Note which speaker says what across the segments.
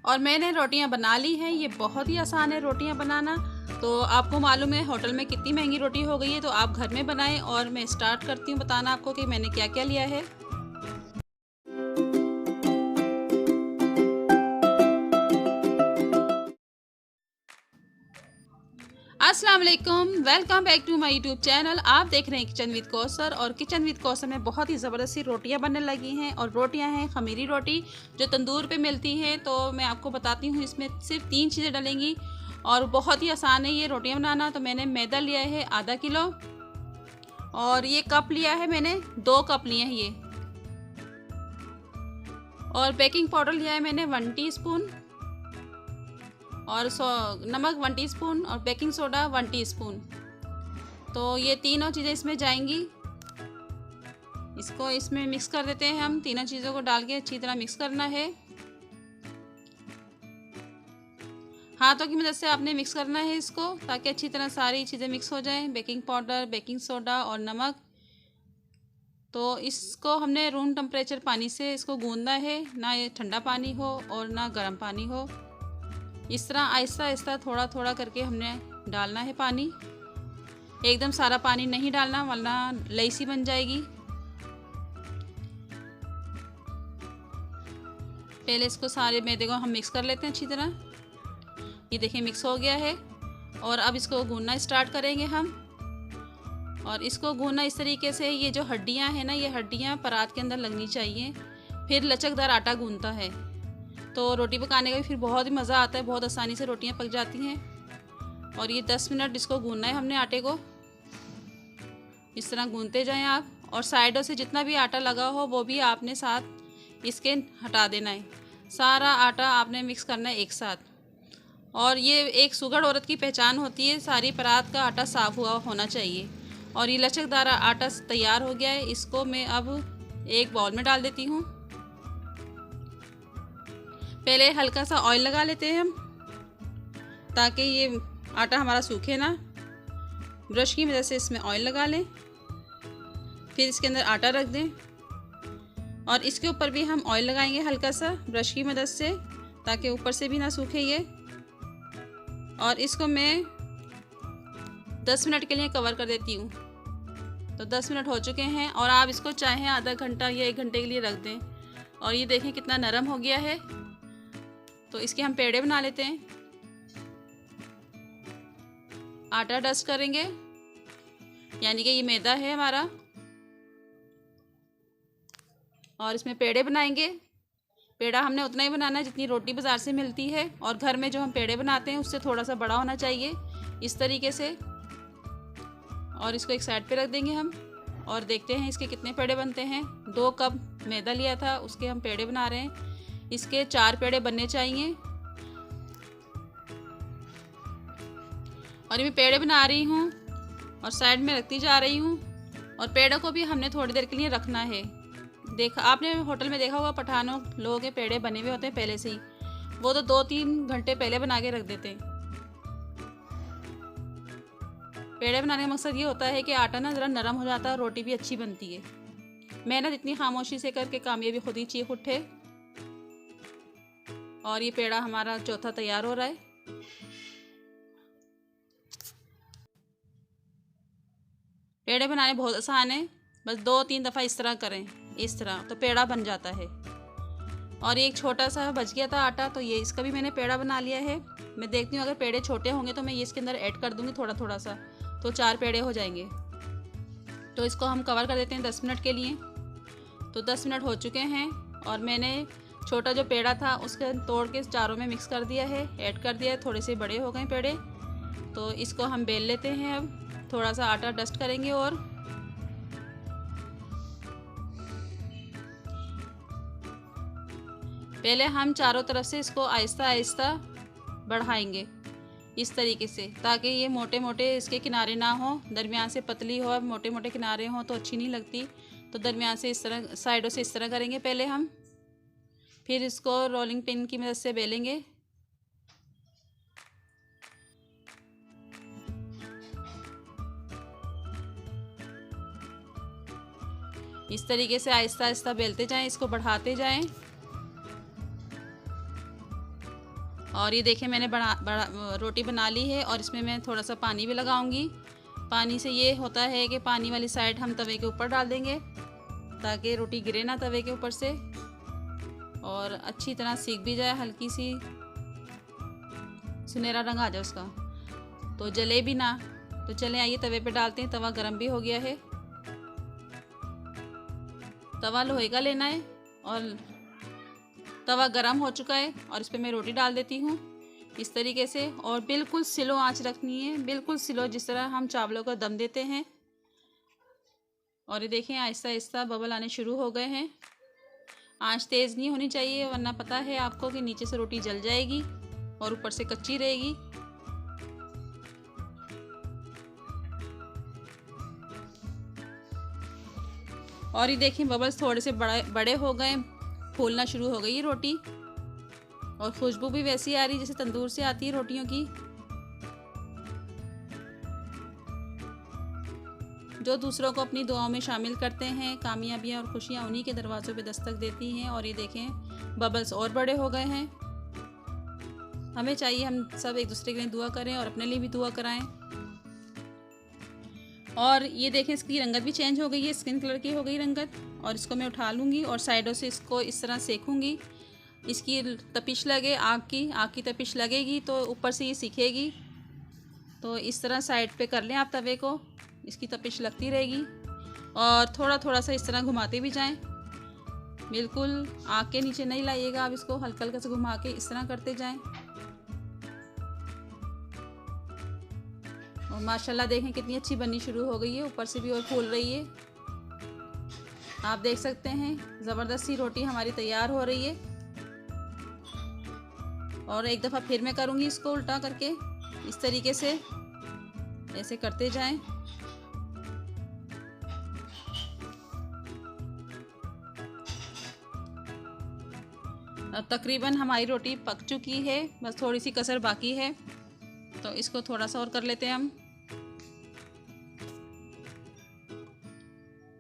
Speaker 1: और मैंने रोटियां बना ली हैं। ये बहुत ही आसान है रोटियां बनाना। तो आपको मालूम है होटल में कितनी महंगी रोटी हो गई है, तो आप घर में बनाएं। और मैं स्टार्ट करती हूँ बताना आपको कि मैंने क्या क्या लिया है। अस्सलाम वालेकुम, welcome back to my YouTube channel. आप देख रहे हैं किचन विद कौसर। और किचन विद कौसर में बहुत ही ज़बरदस्त सी रोटियां बनने लगी हैं। और रोटियां हैं खमीरी रोटी जो तंदूर पे मिलती हैं। तो मैं आपको बताती हूँ, इसमें सिर्फ 3 चीज़ें डलेंगी और बहुत ही आसान है ये रोटियां बनाना। तो मैंने मैदा लिया है आधा किलो, और ये कप लिया है मैंने 2 कप लिए हैं ये। और बेकिंग पाउडर लिया है मैंने 1 टीस्पून, और नमक 1 टीस्पून, और बेकिंग सोडा 1 टीस्पून। तो ये तीनों चीज़ें इसमें जाएंगी। इसको इसमें मिक्स कर देते हैं हम। तीनों चीज़ों को डाल के अच्छी तरह मिक्स करना है। हाथों की मदद से आपने मिक्स करना है इसको, ताकि अच्छी तरह सारी चीज़ें मिक्स हो जाएं। बेकिंग पाउडर, बेकिंग सोडा और नमक। तो इसको हमने रूम टेम्परेचर पानी से इसको गूंदना है, ना ये ठंडा पानी हो और ना गर्म पानी हो। इस तरह आहिस्ता आहिस्ता थोड़ा थोड़ा करके हमने डालना है पानी। एकदम सारा पानी नहीं डालना, वरना लईसी बन जाएगी। पहले इसको सारे मैदे को हम मिक्स कर लेते हैं अच्छी तरह। ये देखिए मिक्स हो गया है। और अब इसको गूंदना स्टार्ट करेंगे हम। और इसको गूंदना इस तरीके से, ये जो हड्डियां हैं ना, ये हड्डियां परात के अंदर लगनी चाहिए, फिर लचकदार आटा गूंदता है। तो रोटी पकाने का भी फिर बहुत ही मज़ा आता है, बहुत आसानी से रोटियां पक जाती हैं। और ये 10 मिनट इसको गूंदना है हमने आटे को। इस तरह गूंदते जाएं आप। और साइडों से जितना भी आटा लगा हो वो भी आपने साथ इसके हटा देना है। सारा आटा आपने मिक्स करना है एक साथ। और ये एक सुघड़ औरत की पहचान होती है, सारी परात का आटा साफ़ हुआ होना चाहिए। और ये लचकदार आटा तैयार हो गया है। इसको मैं अब एक बाउल में डाल देती हूँ। पहले हल्का सा ऑयल लगा लेते हैं हम, ताकि ये आटा हमारा सूखे ना। ब्रश की मदद से इसमें ऑयल लगा लें, फिर इसके अंदर आटा रख दें। और इसके ऊपर भी हम ऑयल लगाएंगे हल्का सा ब्रश की मदद से, ताकि ऊपर से भी ना सूखे ये। और इसको मैं 10 मिनट के लिए कवर कर देती हूँ। तो 10 मिनट हो चुके हैं, और आप इसको चाहें आधा घंटा या 1 घंटे के लिए रख दें। और ये देखें कितना नरम हो गया है। तो इसके हम पेड़े बना लेते हैं। आटा डस्ट करेंगे, यानी कि ये मैदा है हमारा, और इसमें पेड़े बनाएंगे। पेड़ा हमने उतना ही बनाना है जितनी रोटी बाज़ार से मिलती है। और घर में जो हम पेड़े बनाते हैं उससे थोड़ा सा बड़ा होना चाहिए, इस तरीके से। और इसको एक साइड पे रख देंगे हम, और देखते हैं इसके कितने पेड़े बनते हैं। 2 कप मैदा लिया था, उसके हम पेड़े बना रहे हैं। इसके 4 पेड़े बनने चाहिए। और मैं पेड़े बना रही हूँ और साइड में रखती जा रही हूँ। और पेड़ों को भी हमने थोड़ी देर के लिए रखना है। देखा आपने होटल में देखा होगा, पठानों लोगों के पेड़े बने हुए होते हैं पहले से ही। वो तो 2-3 घंटे पहले बना के रख देते हैं। पेड़े बनाने का मकसद ये होता है कि आटा ना ज़रा नरम हो जाता है और रोटी भी अच्छी बनती है। मेहनत इतनी खामोशी से करके कामयाबी खुद ही चीख उठे। और ये पेड़ा हमारा चौथा तैयार हो रहा है। पेड़े बनाने बहुत आसान है, बस 2-3 दफ़ा इस तरह करें, इस तरह तो पेड़ा बन जाता है। और एक छोटा सा बच गया था आटा, तो ये इसका भी मैंने पेड़ा बना लिया है। मैं देखती हूँ अगर पेड़े छोटे होंगे तो मैं ये इसके अंदर ऐड कर दूँगी थोड़ा थोड़ा सा, तो 4 पेड़े हो जाएंगे। तो इसको हम कवर कर देते हैं 10 मिनट के लिए। तो 10 मिनट हो चुके हैं, और मैंने छोटा जो पेड़ा था उसके तोड़ के चारों में मिक्स कर दिया है, ऐड कर दिया है। थोड़े से बड़े हो गए पेड़े। तो इसको हम बेल लेते हैं। अब थोड़ा सा आटा डस्ट करेंगे, और पहले हम चारों तरफ से इसको आहिस्ता आहिस्ता बढ़ाएंगे इस तरीके से, ताकि ये मोटे मोटे इसके किनारे ना हो, दरमियान से पतली हो। मोटे मोटे किनारे हों तो अच्छी नहीं लगती। तो दरमियान से इस तरह, साइडों से इस तरह करेंगे पहले हम, फिर इसको रोलिंग पिन की मदद से बेलेंगे। इस तरीके से आहिस्ता आहिस्ता बेलते जाएं, इसको बढ़ाते जाएं। और ये देखिए मैंने बड़ा रोटी बना ली है और इसमें मैं थोड़ा सा पानी भी लगाऊंगी। पानी से ये होता है कि पानी वाली साइड हम तवे के ऊपर डाल देंगे ताकि रोटी गिरे ना तवे के ऊपर से और अच्छी तरह सीख भी जाए, हल्की सी सुनहरा रंग आ जाए उसका, तो जले भी ना। तो चलें आइए तवे पे डालते हैं। तवा गरम भी हो गया है। तवा लोहे का लेना है और तवा गरम हो चुका है और इस पर मैं रोटी डाल देती हूँ इस तरीके से। और बिल्कुल स्लो आंच रखनी है, बिल्कुल स्लो, जिस तरह हम चावलों का दम देते हैं। और ये देखें आहिस्ता आहिस्ता बबल आने शुरू हो गए हैं। आंच तेज़ नहीं होनी चाहिए वरना पता है आपको कि नीचे से रोटी जल जाएगी और ऊपर से कच्ची रहेगी। और ये देखें बबल्स थोड़े से बड़े हो गए, फूलना शुरू हो गई है रोटी और खुशबू भी वैसी आ रही जैसे तंदूर से आती है रोटियों की। जो दूसरों को अपनी दुआओं में शामिल करते हैं, कामयाबियां और खुशियां उन्हीं के दरवाज़ों पे दस्तक देती हैं। और ये देखें बबल्स और बड़े हो गए हैं। हमें चाहिए हम सब एक दूसरे के लिए दुआ करें और अपने लिए भी दुआ कराएं। और ये देखें इसकी रंगत भी चेंज हो गई है, स्किन कलर की हो गई रंगत। और इसको मैं उठा लूँगी और साइडों से इसको इस तरह सेकूँगी। इसकी तपिश लगे, आग की तपिश लगेगी तो ऊपर से ये सीखेगी। तो इस तरह साइड पे कर लें आप तवे को, इसकी तपिश लगती रहेगी। और थोड़ा थोड़ा सा इस तरह घुमाते भी जाएं, बिल्कुल आग के नीचे नहीं लाइएगा आप इसको, हल्का हल्का से घुमा के इस तरह करते जाएं। और माशाल्लाह देखें कितनी अच्छी बननी शुरू हो गई है, ऊपर से भी और फूल रही है। आप देख सकते हैं ज़बरदस्त सी रोटी हमारी तैयार हो रही है। और एक दफ़ा फिर मैं करूँगी इसको उल्टा करके, इस तरीके से ऐसे करते जाएं। अब तकरीबन हमारी रोटी पक चुकी है, बस थोड़ी सी कसर बाकी है, तो इसको थोड़ा सा और कर लेते हैं हम।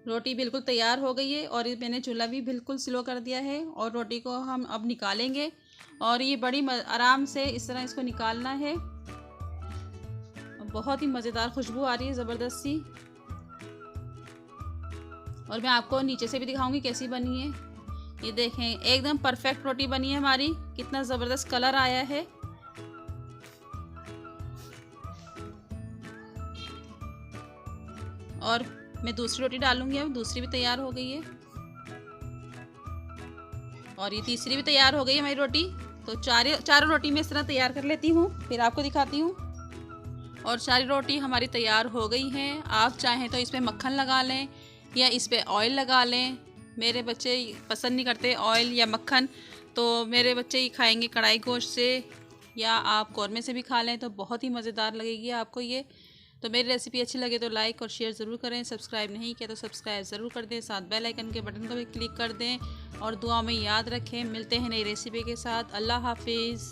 Speaker 1: रोटी बिल्कुल तैयार हो गई है और मैंने चूल्हा भी बिल्कुल स्लो कर दिया है। और रोटी को हम अब निकालेंगे और ये बड़ी आराम से इस तरह इसको निकालना है। बहुत ही मज़ेदार खुशबू आ रही है ज़बरदस्त सी। और मैं आपको नीचे से भी दिखाऊंगी कैसी बनी है। ये देखें एकदम परफेक्ट रोटी बनी है हमारी, कितना ज़बरदस्त कलर आया है। और मैं दूसरी रोटी डालूंगी, अब दूसरी भी तैयार हो गई है और ये तीसरी भी तैयार हो गई है हमारी रोटी। तो चारों रोटी मैं इस तरह तैयार कर लेती हूँ, फिर आपको दिखाती हूँ। और सारी रोटी हमारी तैयार हो गई हैं। आप चाहें तो इस पर मक्खन लगा लें या इस पर ऑयल लगा लें। मेरे बच्चे पसंद नहीं करते ऑयल या मक्खन, तो मेरे बच्चे ही खाएंगे कढ़ाई गोश्त से, या आप कौरमे से भी खा लें तो बहुत ही मज़ेदार लगेगी आपको ये। तो मेरी रेसिपी अच्छी लगे तो लाइक और शेयर ज़रूर करें। सब्सक्राइब नहीं किया तो सब्सक्राइब ज़रूर कर दें, साथ बेल आइकन के बटन को भी क्लिक कर दें। और दुआ में याद रखें, मिलते हैं नई रेसिपी के साथ। अल्लाह हाफिज़।